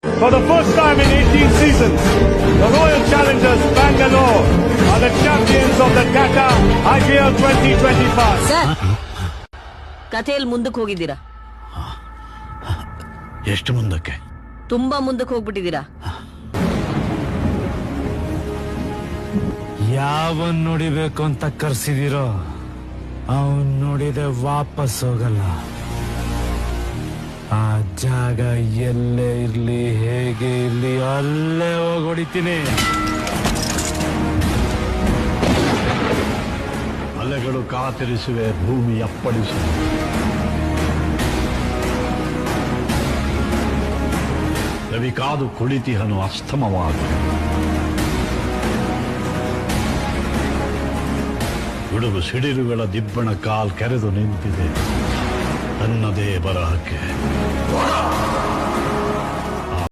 For the first time in 18 seasons, the Royal Challengers Bangalore are the champions of the Tata IPL 2025. Sir ಕಥೆಯಲ್ಲಿ ಮುಂದಕ್ಕೆ ಹೋಗಿದ್ದೀರಾ? ಎಷ್ಟು ಮುಂದಕ್ಕೆ? ತುಂಬಾ ಮುಂದಕ್ಕೆ ಹೋಗ್ಬಿಟ್ಟಿದ್ದೀರಾ. ಯಾವನ್ ನೋಡಿಬೇಕು ಅಂತ ಕರ್ಸಿದಿರೋ ಅವನ್ ನೋಡಿದೆ ವಾಪಸ್ ಹೋಗಲ್ಲ. ಆ ಜಾಗ ಎಲ್ಲೇ ಇರ್ಲಿ ಹೇಗೆ ಇರ್ಲಿ ಅಲ್ಲೇ ಹೋಗ್ಬಿಡ್ತೀನಿ. ಅಲೆಗಳು ಕಾತಿರಿಸುವೆ, ಭೂಮಿ ಅಪ್ಪಳಿಸುವೆ. ರವಿ ಕಾದು ಕುಳಿತಿಹನು ಅಸ್ತಮವಾದ ಗುಡುಗು ಸಿಡಿಲುಗಳ ದಿಬ್ಬಣ ಕಾಲ್ ಕೆರೆದು ನಿಂತಿದೆ ತನ್ನದೇ ಬರಹಕ್ಕೆ.